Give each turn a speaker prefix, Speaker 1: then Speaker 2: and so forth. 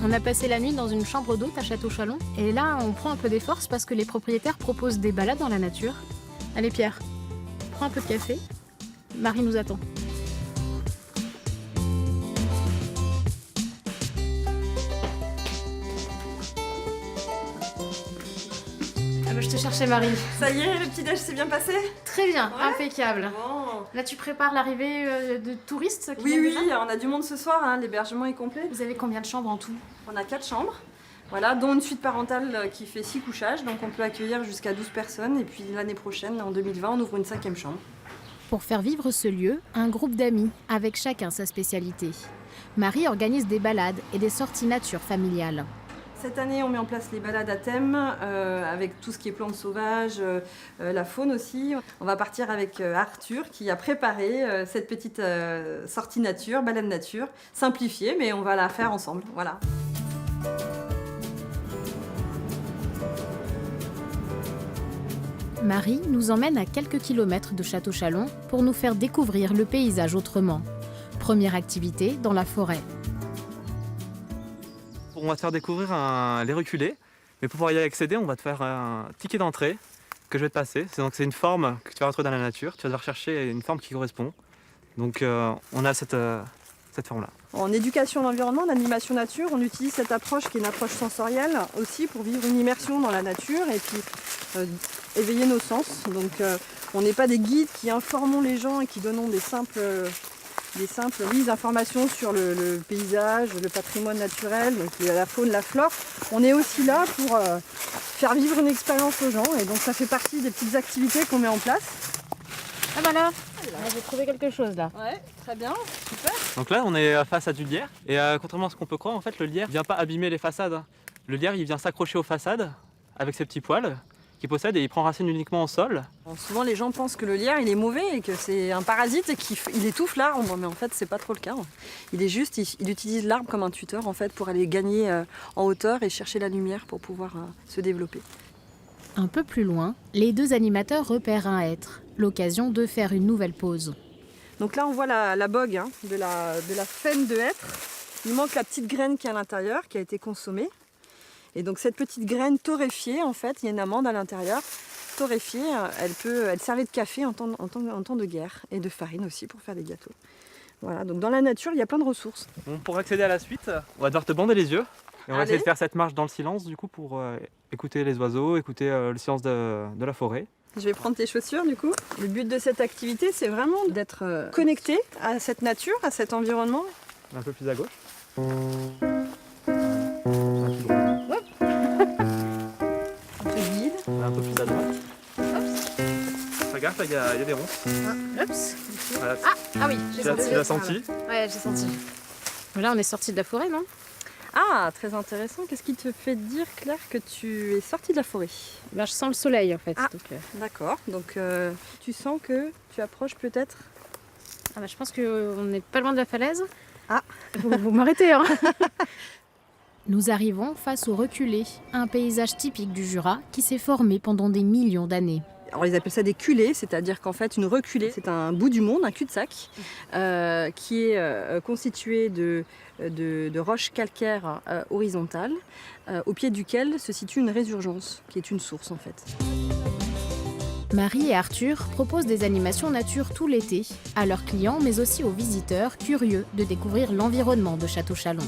Speaker 1: On a passé la nuit dans une chambre d'hôte à Château-Chalon. Et là, on prend un peu des forces parce que les propriétaires proposent des balades dans la nature. Allez Pierre, prends un peu de café. Marie nous attend. Ah bah, je te cherchais Marie.
Speaker 2: Ça y est, le petit-déj s'est bien passé?
Speaker 1: Très bien,
Speaker 2: Ouais.
Speaker 1: impeccable.
Speaker 2: Bon.
Speaker 1: Là, tu prépares l'arrivée de touristes qui
Speaker 2: Oui,
Speaker 1: viennent
Speaker 2: oui,
Speaker 1: déjà.
Speaker 2: on a du monde ce soir, hein, l'hébergement est complet.
Speaker 1: Vous avez combien de chambres en tout?
Speaker 2: On a 4 chambres, voilà, dont une suite parentale qui fait 6 couchages, donc on peut accueillir jusqu'à 12 personnes. Et puis l'année prochaine, en 2020, on ouvre une 5e chambre.
Speaker 1: Pour faire vivre ce lieu, un groupe d'amis, avec chacun sa spécialité. Marie organise des balades et des sorties nature familiales.
Speaker 2: Cette année, on met en place les balades à thème, avec tout ce qui est plantes sauvages, la faune aussi. On va partir avec Arthur qui a préparé cette petite sortie nature, balade nature, simplifiée, mais on va la faire ensemble, voilà.
Speaker 1: Marie nous emmène à quelques kilomètres de Château-Chalon pour nous faire découvrir le paysage autrement. Première activité dans la forêt.
Speaker 3: On va te faire découvrir les reculés, mais pour pouvoir y accéder, on va te faire un ticket d'entrée que je vais te passer. C'est une forme que tu vas retrouver dans la nature. Tu vas devoir chercher une forme qui correspond. Donc on a cette forme-là.
Speaker 2: En éducation à l'environnement, en animation nature, on utilise cette approche qui est une approche sensorielle aussi pour vivre une immersion dans la nature et puis éveiller nos sens. Donc on n'est pas des guides qui informons les gens et qui donnons des simples informations sur le paysage, le patrimoine naturel, donc la faune, la flore. On est aussi là pour faire vivre une expérience aux gens et donc ça fait partie des petites activités qu'on met en place.
Speaker 1: Ah bah là, j'ai trouvé quelque chose là.
Speaker 2: Ouais, très bien, super.
Speaker 3: Donc là, on est face à du lierre. Et contrairement à ce qu'on peut croire, en fait, le lierre ne vient pas abîmer les façades. Le lierre, il vient s'accrocher aux façades avec ses petits poils qu'il possède et il prend racine uniquement au sol.
Speaker 2: Bon, souvent les gens pensent que le lierre il est mauvais et que c'est un parasite et qu'il étouffe l'arbre, mais en fait c'est pas trop le cas. Il est juste, il utilise l'arbre comme un tuteur en fait pour aller gagner en hauteur et chercher la lumière pour pouvoir se développer.
Speaker 1: Un peu plus loin, les deux animateurs repèrent un hêtre, l'occasion de faire une nouvelle pause.
Speaker 2: Donc là on voit la bogue de la faine de hêtre. Il manque la petite graine qui est à l'intérieur, qui a été consommée. Et donc cette petite graine torréfiée, en fait, il y a une amande à l'intérieur, torréfiée, elle servait de café en temps de guerre et de farine aussi pour faire des gâteaux. Voilà, donc dans la nature, il y a plein de ressources.
Speaker 3: Bon, pour accéder à la suite, on va devoir te bander les yeux. Et on va essayer de faire cette marche dans le silence, du coup, pour écouter les oiseaux, écouter le silence de la forêt.
Speaker 2: Je vais prendre tes chaussures du coup. Le but de cette activité, c'est vraiment d'être connecté à cette nature, à cet environnement.
Speaker 3: Un peu plus à gauche. Un peu plus à droite. Regarde, il y a des ronces.
Speaker 1: Oups.
Speaker 3: Voilà.
Speaker 1: Ah oui, j'ai senti.
Speaker 3: Tu l'as senti?
Speaker 1: Ouais, j'ai senti. Là, on est sorti de la forêt, non?
Speaker 2: Ah, très intéressant. Qu'est-ce qui te fait dire, Claire, que tu es sortie de la forêt?
Speaker 1: Ben, je sens le soleil en fait.
Speaker 2: Ah.
Speaker 1: Donc,
Speaker 2: D'accord. Donc tu sens que tu approches peut-être.
Speaker 1: ah ben, je pense qu'on n'est pas loin de la falaise.
Speaker 2: Ah.
Speaker 1: Vous m'arrêtez, hein. Nous arrivons face au reculé, un paysage typique du Jura qui s'est formé pendant des millions d'années.
Speaker 2: Alors ils appellent ça des culées, c'est-à-dire qu'en fait une reculée, c'est un bout du monde, un cul-de-sac, qui est constitué de roches calcaires horizontales, au pied duquel se situe une résurgence, qui est une source en fait.
Speaker 1: Marie et Arthur proposent des animations nature tout l'été, à leurs clients mais aussi aux visiteurs curieux de découvrir l'environnement de Château-Chalon.